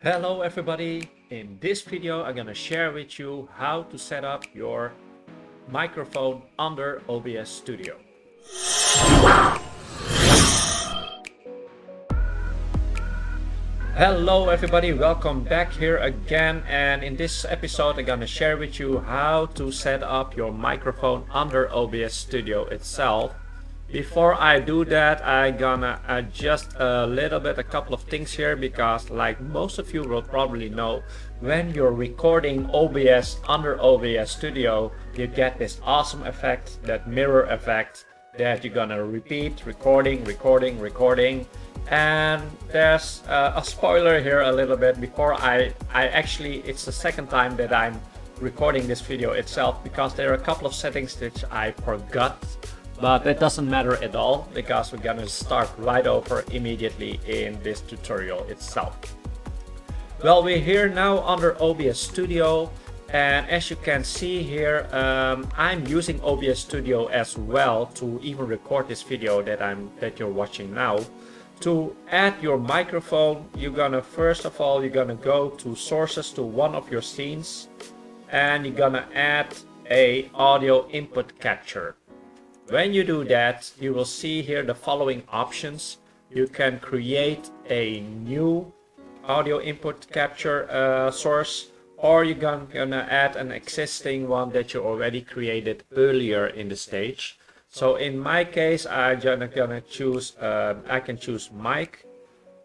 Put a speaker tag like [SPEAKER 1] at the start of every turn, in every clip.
[SPEAKER 1] Hello everybody, in this video I'm gonna share with you how to set up your microphone under OBS Studio. Hello everybody, welcome back here again, and in this episode I'm gonna share with you how to set up your microphone under OBS Studio itself. Before I do that, I'm gonna adjust a couple of things here, because like most of you will probably know, when you're recording OBS under OBS Studio, you get this awesome effect, that mirror effect, that you're gonna repeat recording. And there's a spoiler here a little bit. Before I actually, it's the second time that I'm recording this video itself, because there are a couple of settings that I forgot. But it doesn't matter at all, because we're gonna start right over immediately in this tutorial itself. Well, we're here now under OBS Studio, and as you can see here, I'm using OBS Studio as well to even record this video that you're watching now. To add your microphone, you're gonna go to sources, to one of your scenes, and you're gonna add a audio input capture. When you do that, you will see here the following options. You can create a new audio input capture source, or you're gonna add an existing one that you already created earlier in the stage. So in my case, I'm gonna choose, I can choose mic.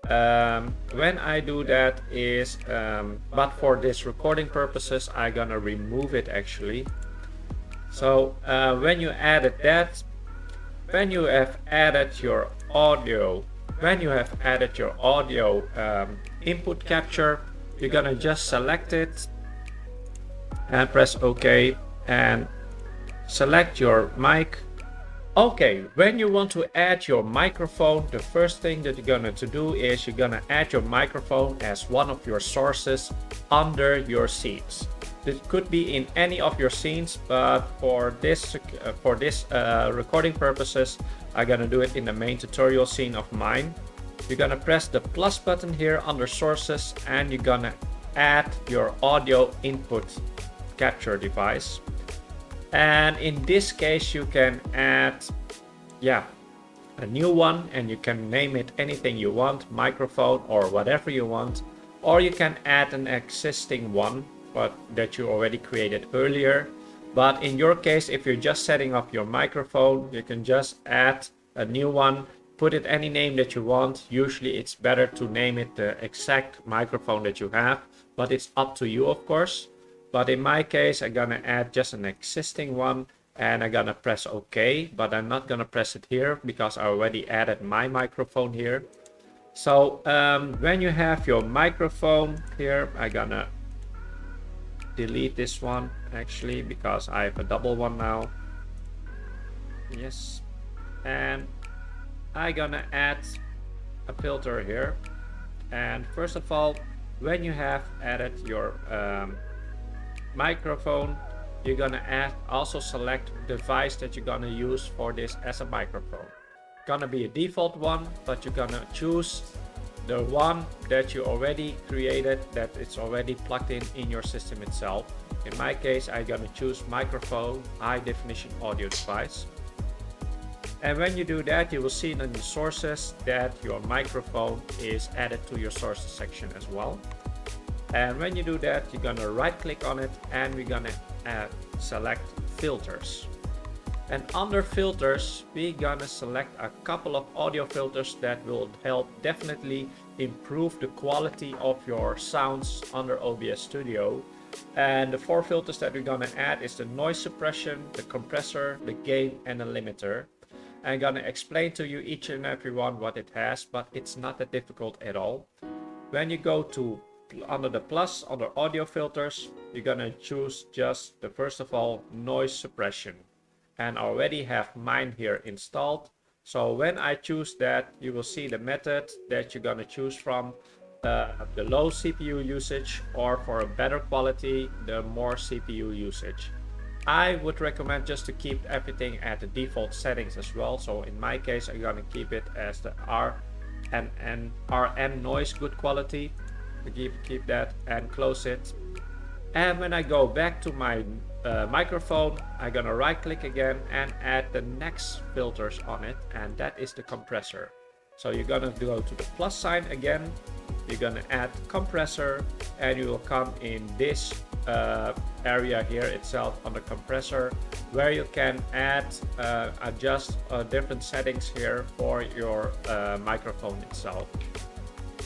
[SPEAKER 1] When I do that is, but for this recording purposes, I'm gonna remove it actually. So when you have added your audio input capture, you're gonna just select it and press OK and select your mic. Okay, when you want to add your microphone, the first thing that you're gonna do is you're gonna add your microphone as one of your sources under your scenes. It could be in any of your scenes, but for this recording purposes, I'm gonna do it in the main tutorial scene of mine. You're gonna press the plus button here under sources, and you're gonna add your audio input capture device. And in this case, you can add a new one, and you can name it anything you want, microphone or whatever you want, or you can add an existing one that you already created earlier. But in your case, if you're just setting up your microphone, you can just add a new one, put it any name that you want. Usually it's better to name it the exact microphone that you have, but it's up to you, of course. But in my case, I'm gonna add just an existing one, and I'm gonna press OK, but I'm not gonna press it here because I already added my microphone here. So when you have your microphone here, I'm gonna delete this one actually, because I have a double one now. Yes, and I'm gonna add a filter here. And first of all, when you have added your microphone, you're gonna also select the device that you're gonna use for this as a microphone. Gonna be a default one, but you're gonna choose the one that you already created, that it's already plugged in your system itself. In my case, I'm gonna choose microphone high definition audio device. And when you do that, you will see in the sources that your microphone is added to your sources section as well. And when you do that, you're gonna right click on it, and we're gonna select filters. And under filters, we're gonna select a couple of audio filters that will help definitely improve the quality of your sounds under OBS Studio. And the 4 filters that we're gonna add is the noise suppression, the compressor, the gain, and the limiter. I'm gonna explain to you each and every one what it has, but it's not that difficult at all. When you go to under the plus, under audio filters, you're gonna choose just the first of all noise suppression. And I already have mine here installed. So when I choose that, you will see the method that you're gonna choose from, the low CPU usage, or for a better quality, the more CPU usage. I would recommend just to keep everything at the default settings as well. So in my case, I'm gonna keep it as the RN noise good quality. keep that and close it. And when I go back to my microphone, I'm gonna right click again and add the next filters on it, and that is the compressor. So you're gonna go to the plus sign again, you're gonna add compressor, and you will come in this area here itself on the compressor, where you can add adjust different settings here for your microphone itself.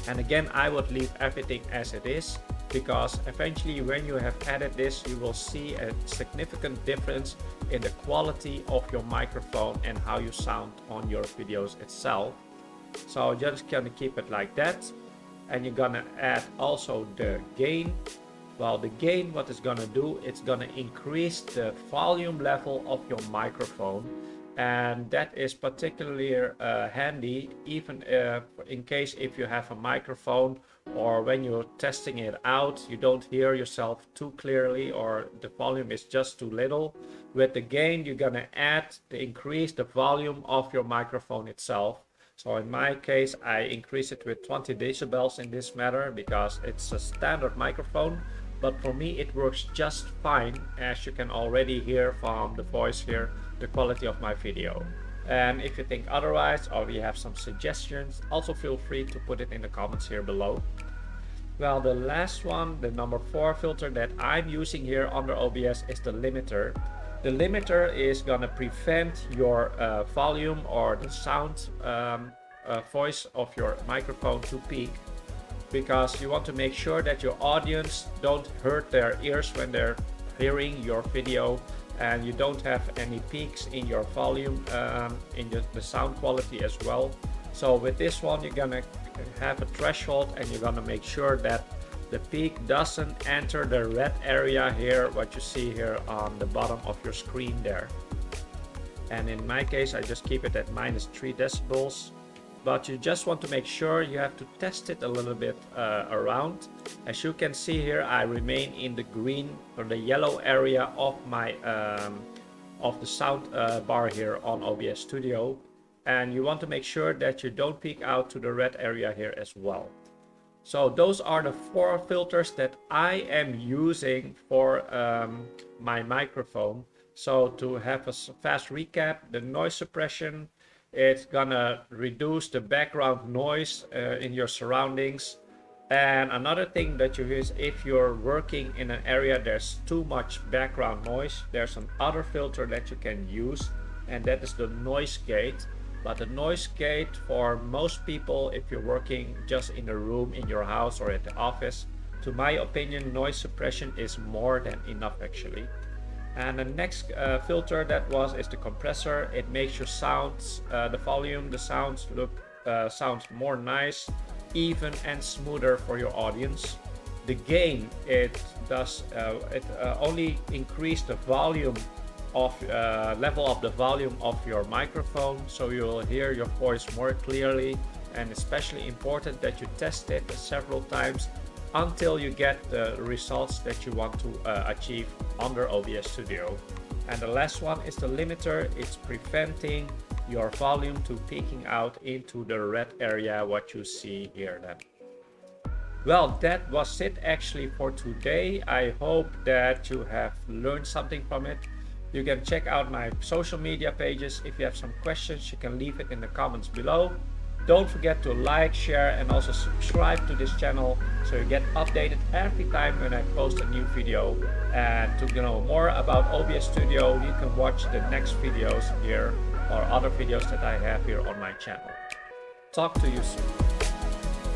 [SPEAKER 1] And again, I would leave everything as it is, because eventually when you have added this, you will see a significant difference in the quality of your microphone and how you sound on your videos itself. So just gonna keep it like that. And you're gonna add also the gain. Well, the gain, what it's gonna do, it's gonna increase the volume level of your microphone. And that is particularly handy, even in case if you have a microphone or when you're testing it out, you don't hear yourself too clearly or the volume is just too little. With the gain, you're gonna increase the volume of your microphone itself. So in my case, I increase it with 20 decibels in this matter because it's a standard microphone. But for me, it works just fine, as you can already hear from the voice here, the quality of my video. And if you think otherwise, or you have some suggestions, also feel free to put it in the comments here below. Well, the last one, the number 4 filter that I'm using here under OBS is the limiter. The limiter is gonna prevent your volume or the sound voice of your microphone to peak, because you want to make sure that your audience don't hurt their ears when they're hearing your video, and you don't have any peaks in your volume, in the sound quality as well. So with this one, you're gonna have a threshold, and you're gonna make sure that the peak doesn't enter the red area here, what you see here on the bottom of your screen there. And in my case, I just keep it at -3 decibels. But you just want to make sure you have to test it a little bit around. As you can see here, I remain in the green or the yellow area of my of the sound bar here on OBS Studio, and you want to make sure that you don't peak out to the red area here as well. So those are the 4 filters that I am using for my microphone. So to have a fast recap, the noise suppression, it's gonna reduce the background noise in your surroundings. And another thing that you use if you're working in an area there's too much background noise, there's an other filter that you can use, and that is the noise gate. But the noise gate, for most people, if you're working just in a room in your house or at the office, to my opinion, noise suppression is more than enough actually. And the next filter is the compressor. It makes your sounds, the volume, the sounds sounds more nice, even and smoother for your audience. The gain, it only increase the volume of level of the volume of your microphone, so you will hear your voice more clearly. And especially important that you test it several times until you get the results that you want to achieve under OBS Studio. And the last one is the limiter. It's preventing your volume to peaking out into the red area, what you see here then. Well, that was it actually for today. I hope that you have learned something from it. You can check out my social media pages. If you have some questions, you can leave it in the comments below. Don't forget to like, share, and also subscribe to this channel so you get updated every time when I post a new video. And to know more about OBS Studio, you can watch the next videos here or other videos that I have here on my channel. Talk to you soon.